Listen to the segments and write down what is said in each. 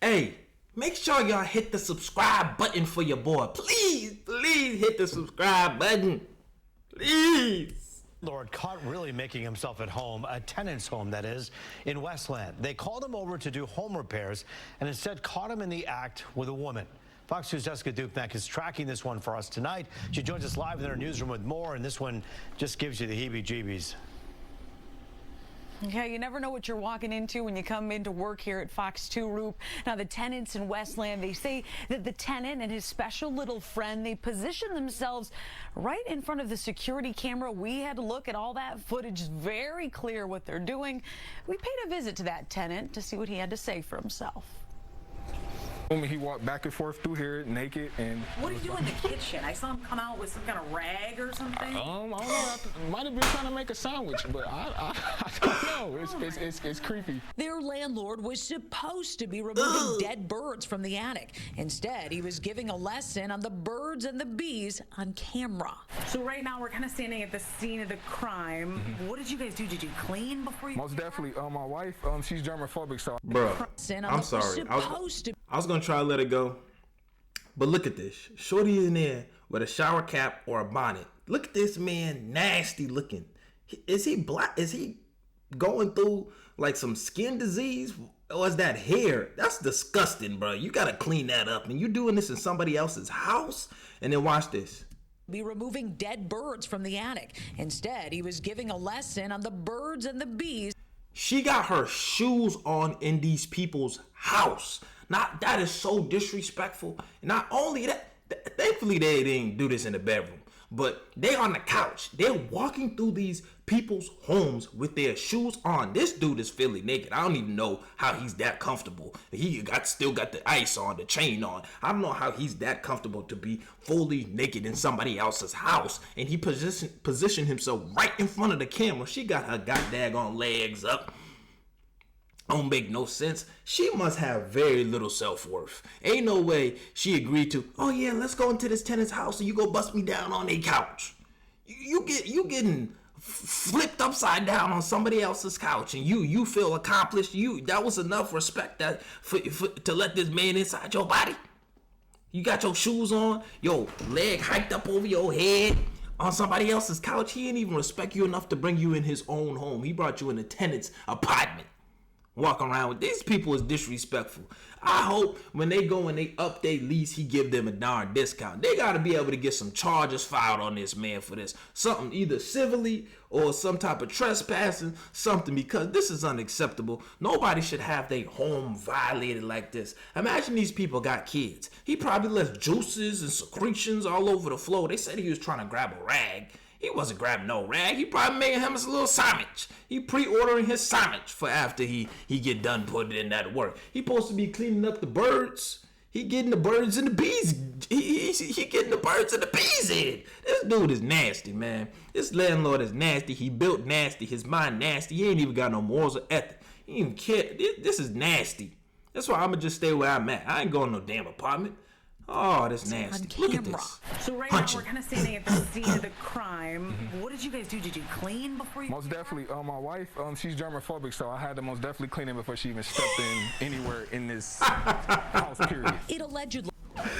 Hey, make sure y'all hit the subscribe button for your boy. Please, please hit the subscribe button. Please. Landlord caught really making himself at home, a tenant's home that is, in Westland. They called him over to do home repairs and instead caught him in the act with a woman. Fox News' Jessica Dupnack is tracking this one for us tonight. She joins us live in our newsroom with more, and this one just gives you the heebie-jeebies. Yeah, you never know what you're walking into when you come into work here at Fox 2 Roop. Now, the tenants in Westland, they say that the tenant and his special little friend, they position themselves right in front of the security camera. We had to look at all that footage. Very clear what they're doing. We paid a visit to that tenant to see what he had to say for himself. He walked back and forth through here naked. And what did you do in the kitchen? I saw him come out with some kind of rag or something. I don't know. Might have been trying to make a sandwich, but I don't know. It's creepy. Their landlord was supposed to be removing dead birds from the attic. Instead, he was giving a lesson on the birds and the bees on camera. So right now we're kind of standing at the scene of the crime. What did you guys do? Did you clean before you? Most definitely. My wife, she's germophobic, so. Bro, I'm sorry. I was gonna try to let it go, but look at this. Shorty in there with a shower cap or a bonnet. Look at this man, nasty looking. Is he black? Is he going through like some skin disease? Or is that hair? That's disgusting, bro. You gotta clean that up. And you doing this in somebody else's house? And then watch this. Be removing dead birds from the attic. Instead, he was giving a lesson on the birds and the bees. She got her shoes on in these people's house. That is so disrespectful. Not only that, thankfully they didn't do this in the bedroom, but they on the couch. They're walking through these people's homes with their shoes on. This dude is fully naked. I don't even know how he's that comfortable. He still got the ice on, the chain on. I don't know how he's that comfortable to be fully naked in somebody else's house. And he positioned himself right in front of the camera. She got her goddamn legs up. Don't make no sense. She must have very little self-worth. Ain't no way she agreed to, oh yeah, let's go into this tenant's house and you go bust me down on a couch. You getting flipped upside down on somebody else's couch and you feel accomplished. That was enough respect that to let this man inside your body. You got your shoes on, your leg hiked up over your head on somebody else's couch. He didn't even respect you enough to bring you in his own home. He brought you in a tenant's apartment. Walking around with these people is disrespectful. I hope when they go and they update lease, he give them a darn discount. They got to be able to get some charges filed on this man for this. Something either civilly or some type of trespassing, something, because this is unacceptable. Nobody should have their home violated like this. Imagine these people got kids. He probably left juices and secretions all over the floor. They said he was trying to grab a rag. He wasn't grabbing no rag. He probably making him a little sandwich. He pre-ordering his sandwich for after he get done putting in that work. He supposed to be cleaning up the birds. He getting the birds and the bees. He getting the birds and the bees in. This dude is nasty, man. This landlord is nasty. He built nasty. His mind nasty. He ain't even got no morals or ethic. He ain't even care. This is nasty. That's why I'm gonna just stay where I'm at. I ain't going to no damn apartment. Oh, that's nasty. Look at this. So right now we're kind of standing at the scene of the crime. What did you guys do? Did you clean before you? Most definitely. My wife, she's germophobic, so I had to most definitely clean it before she even stepped in anywhere in this house, period. It allegedly.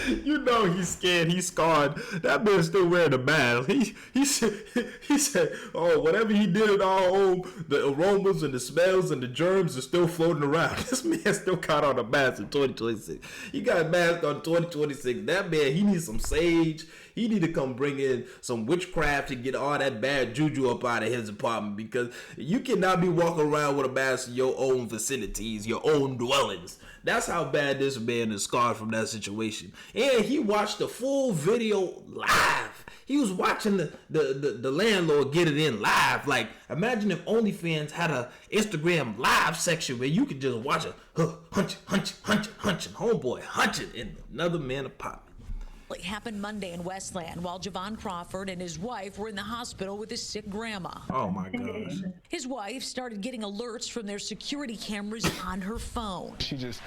You know he's scared, he's scarred. That man's still wearing a mask. He said, oh, whatever he did at our home, the aromas and the smells and the germs are still floating around. This man still caught on a mask in 2026. He got a mask on 2026. That man, he needs some sage. He need to come bring in some witchcraft to get all that bad juju up out of his apartment, because you cannot be walking around with a mask in your own vicinities, your own dwellings. That's how bad this man is scarred from that situation. And he watched the full video live. He was watching the landlord get it in live. Like, imagine if OnlyFans had a Instagram live section where you could just watch a hunching, homeboy hunching in another man's apartment. It happened Monday in Westland while Javon Crawford and his wife were in the hospital with his sick grandma. Oh my gosh. His wife started getting alerts from their security cameras on her phone. She just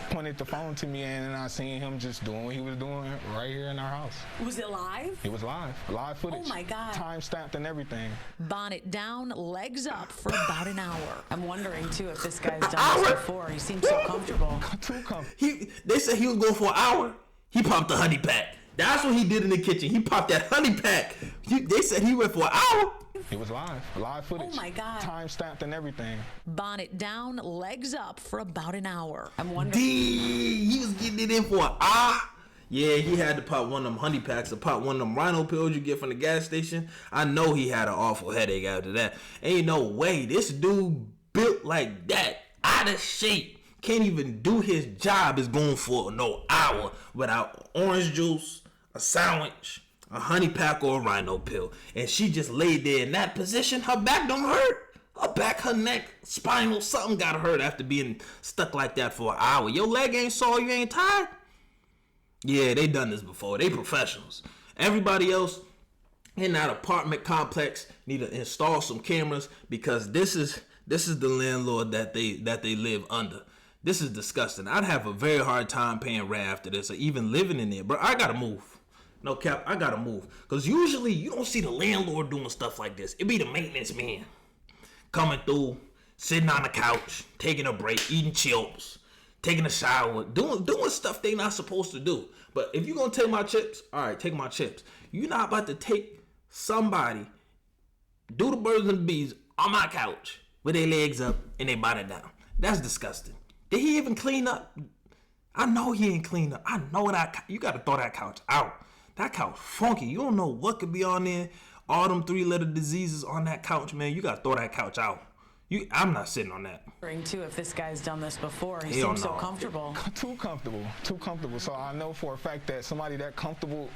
pointed the phone to me, and I seen him just doing what he was doing right here in our house. Was it live? It was live footage. Oh my God. Time stamped and everything. Bonnet down, legs up for about an hour. I'm wondering too if this guy's done this before. He seems so comfortable. Too comfortable. They said he was going for an hour. He popped the honey pack. That's what he did in the kitchen. He popped that honey pack. They said he went for an hour. It was live footage. Oh my God. Time stamped and everything. Bonnet down, legs up for about an hour. I'm wondering. He was getting it in for an hour. Yeah, he had to pop one of them honey packs or pop one of them rhino pills you get from the gas station. I know he had an awful headache after that. Ain't no way. This dude built like that, out of shape, can't even do his job, is going for no hour without orange juice, a sandwich, a honey pack, or a rhino pill. And she just laid there in that position. Her back don't hurt. Her back, her neck, spinal, something got hurt after being stuck like that for an hour. Your leg ain't sore, you ain't tired? Yeah, they done this before. They professionals. Everybody else in that apartment complex need to install some cameras, because this is the landlord that they live under. This is disgusting. I'd have a very hard time paying rent after this, or even living in there. Bro, I gotta move. No cap, I gotta move. Because usually you don't see the landlord doing stuff like this. It be the maintenance man coming through, sitting on the couch, taking a break, eating chips, taking a shower, doing stuff they not supposed to do. But if you're gonna take my chips, all right, take my chips. You're not about to take somebody, do the birds and the bees on my couch with their legs up and they body down. That's disgusting. Did he even clean up? I know he ain't clean up. I know that. You got to throw that couch out. That couch funky. You don't know what could be on there. All them 3-letter diseases on that couch, man. You got to throw that couch out. I'm not sitting on that. Too, if this guy's done this before, he Hell seems so no. comfortable. Too comfortable. So I know for a fact that somebody that comfortable,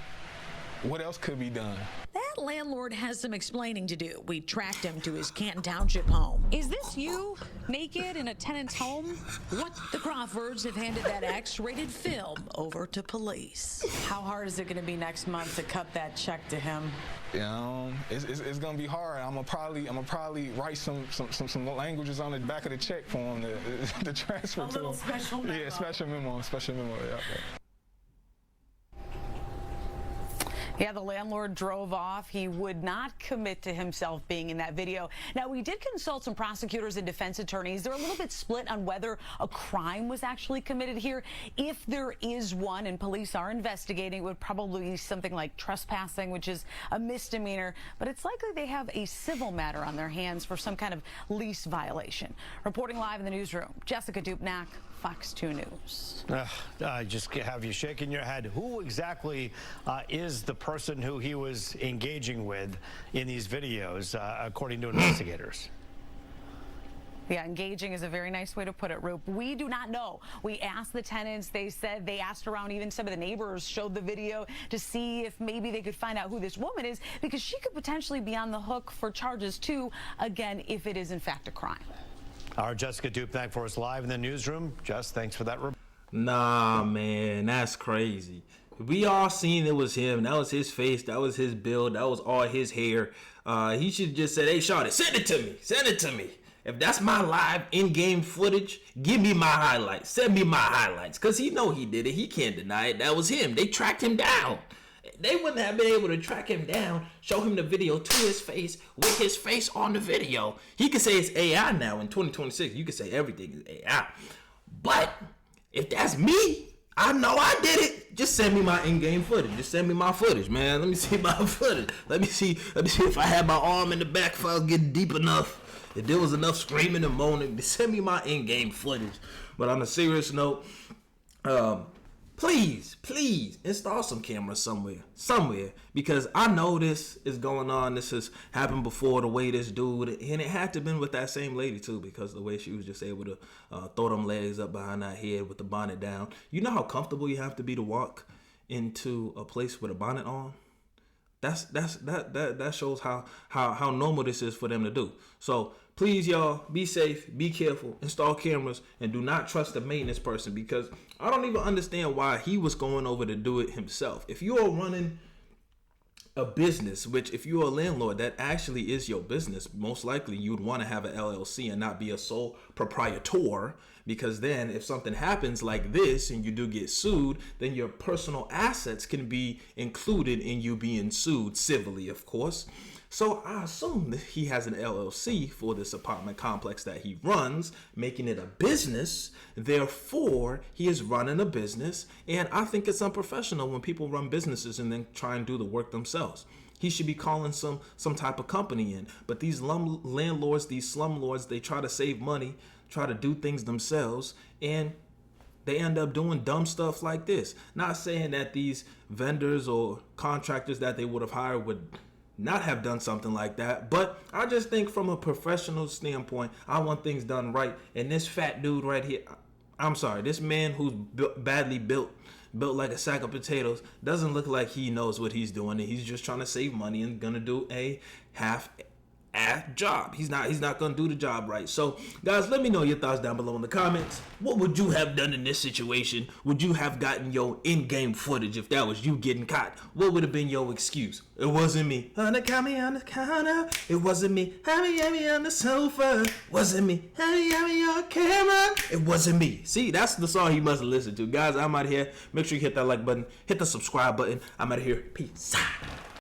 what else could be done? That landlord has some explaining to do. We tracked him to his Canton Township home. Is this you, naked in a tenant's home? What? The Crawfords have handed that X-rated film over to police. How hard is it going to be next month to cut that check to him? It's gonna be hard. I'm gonna probably write some languages on the back of the check for him to transfer to him. Special memo. Yeah, special memo. Yeah. Yeah, the landlord drove off. He would not commit to himself being in that video. Now, we did consult some prosecutors and defense attorneys. They're a little bit split on whether a crime was actually committed here. If there is one, and police are investigating, it would probably be something like trespassing, which is a misdemeanor. But it's likely they have a civil matter on their hands for some kind of lease violation. Reporting live in the newsroom, Jessica Dupnack, Fox 2 News. I just have you shaking your head. Who exactly is the person who he was engaging with in these videos, according to investigators? Yeah, engaging is a very nice way to put it, Roop. We do not know. We asked the tenants. They said they asked around. Even some of the neighbors showed the video to see if maybe they could find out who this woman is, because she could potentially be on the hook for charges too, again, if it is in fact a crime. Our Jessica Dupnack for us live in the newsroom. Jess, thanks for that. Nah, man, that's crazy. We all seen it was him. That was his face. That was his build. That was all his hair. He should have just said, hey, Shawty, send it to me. Send it to me. If that's my live in-game footage, give me my highlights. Send me my highlights. Because he know he did it. He can't deny it. That was him. They tracked him down. They wouldn't have been able to track him down, show him the video to his face, with his face on the video. He could say it's AI now in 2026. You could say everything is AI. But if that's me, I know I did it. Just send me my in-game footage. Just send me my footage, man. Let me see my footage. Let me see if I had my arm in the back, if I was getting deep enough. If there was enough screaming and moaning, send me my in-game footage. But on a serious note, please install some cameras somewhere, because I know this is going on. This has happened before, the way this dude, and it had to have been with that same lady too, because the way she was just able to throw them legs up behind that head with the bonnet down. You know how comfortable you have to be to walk into a place with a bonnet on? That shows how normal this is for them to do. So please, y'all, be safe, be careful, install cameras, and do not trust the maintenance person, because I don't even understand why he was going over to do it himself. If you are running a business, which if you're a landlord, that actually is your business, most likely you would want to have an LLC and not be a sole proprietor, because then if something happens like this and you do get sued, then your personal assets can be included in you being sued civilly, of course. So I assume that he has an LLC for this apartment complex that he runs, making it a business. Therefore, he is running a business, and I think it's unprofessional when people run businesses and then try and do the work themselves. He should be calling some type of company in. But these landlords, these slumlords, they try to save money, try to do things themselves, and they end up doing dumb stuff like this. Not saying that these vendors or contractors that they would have hired would not have done something like that, but I just think from a professional standpoint, I want things done right. And this fat dude right here, I'm sorry, this man who's badly built like a sack of potatoes, doesn't look like he knows what he's doing, and he's just trying to save money and gonna do a half-ass job. He's not gonna do the job right. So guys, let me know your thoughts down below in the comments. What would you have done in this situation? Would you have gotten your in-game footage if that was you getting caught? What would have been your excuse? It wasn't me. On the counter. It wasn't me. Have me on the sofa. Wasn't me. Have me on camera. It wasn't me. See, that's the song he must have listened to. Guys, I'm out of here. Make sure you hit that like button, hit the subscribe button. I'm out of here. Peace.